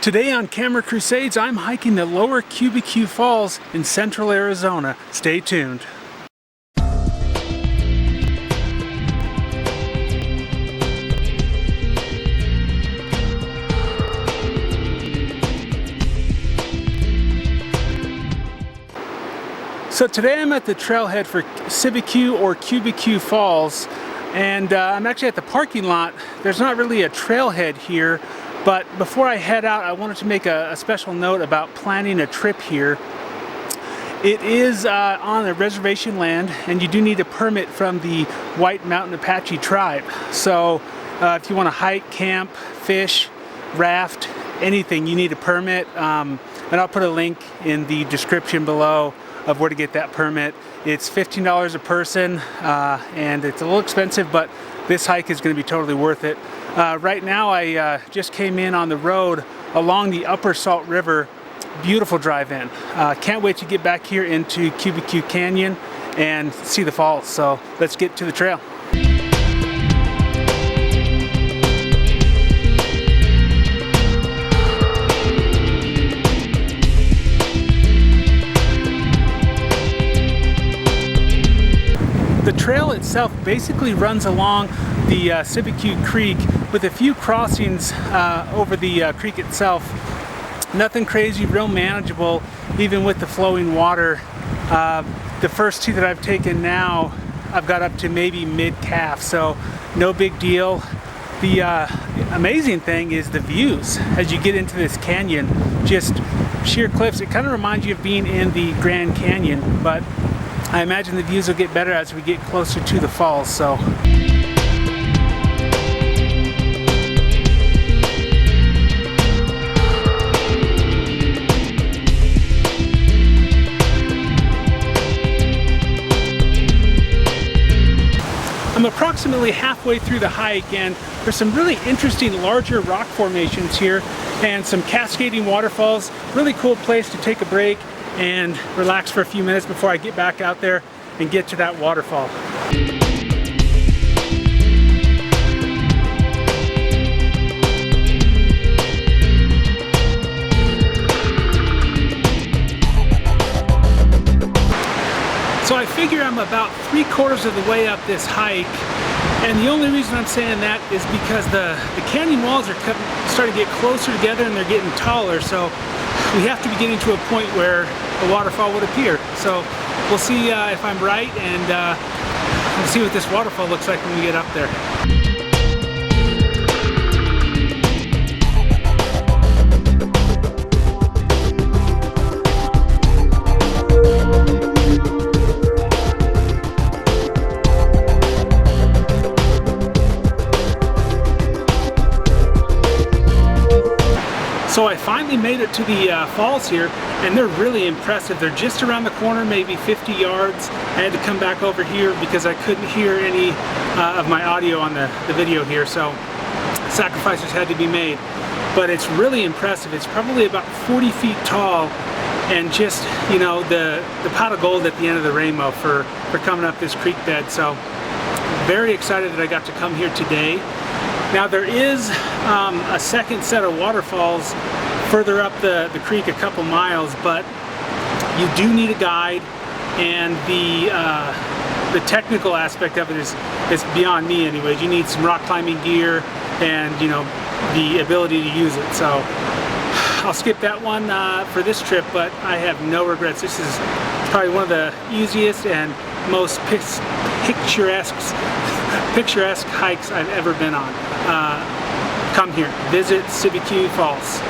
Today on Camera Crusades, I'm hiking the lower Cibecue Falls in central Arizona. Stay tuned. So today I'm at the trailhead for Cibecue or Cibecue Falls, and I'm actually at the parking lot. There's not really a trailhead here, but before I head out, I wanted to make a special note about planning a trip here. It is on a reservation land, and you do need a permit from the White Mountain Apache tribe. So if you want to hike, camp, fish, raft, anything, you need a permit. And I'll put a link in the description below of where to get that permit. It's $15 a person, and it's a little expensive, but this hike is going to be totally worth it. Right now I just came in on the road along the Upper Salt River. Beautiful drive-in. Can't wait to get back here into Cibecue Canyon and see the falls. So let's get to the trail. The trail itself basically runs along the Cibecue Creek with a few crossings over the creek itself. Nothing crazy, real manageable, even with the flowing water. The first two that I've taken now, I've got up to maybe mid-calf, so no big deal. The amazing thing is the views as you get into this canyon. Just sheer cliffs. It kind of reminds you of being in the Grand Canyon, but I imagine the views will get better as we get closer to the falls. So I'm approximately halfway through the hike, and there's some really interesting larger rock formations here and some cascading waterfalls. Really cool place to take a break and relax for a few minutes before I get back out there and get to that waterfall. So I figure I'm about 3/4 of the way up this hike, and the only reason I'm saying that is because the canyon walls are starting to get closer together and they're getting taller, so we have to be getting to a point where a waterfall would appear. So we'll see if I'm right, and we'll see what this waterfall looks like when we get up there. So I finally made it to the falls here, and they're really impressive. They're just around the corner, maybe 50 yards. I had to come back over here because I couldn't hear any of my audio on the video here, so sacrifices had to be made. But it's really impressive. It's probably about 40 feet tall, and just, you know, the pot of gold at the end of the rainbow for coming up this creek bed. So very excited that I got to come here today. Now there is a second set of waterfalls further up the creek a couple miles, but you do need a guide, and the technical aspect of it is beyond me anyways. You need some rock climbing gear and, you know, the ability to use it. So I'll skip that one for this trip, but I have no regrets. This is probably one of the easiest and most picturesque hikes I've ever been on. Come here, visit Cibecue Falls.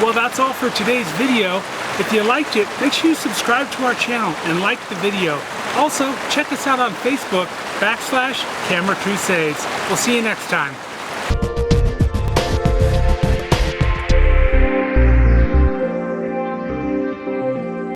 Well, that's all for today's video. If you liked it, make sure you subscribe to our channel and like the video. Also, check us out on Facebook /Camera Crusades. We'll see you next time.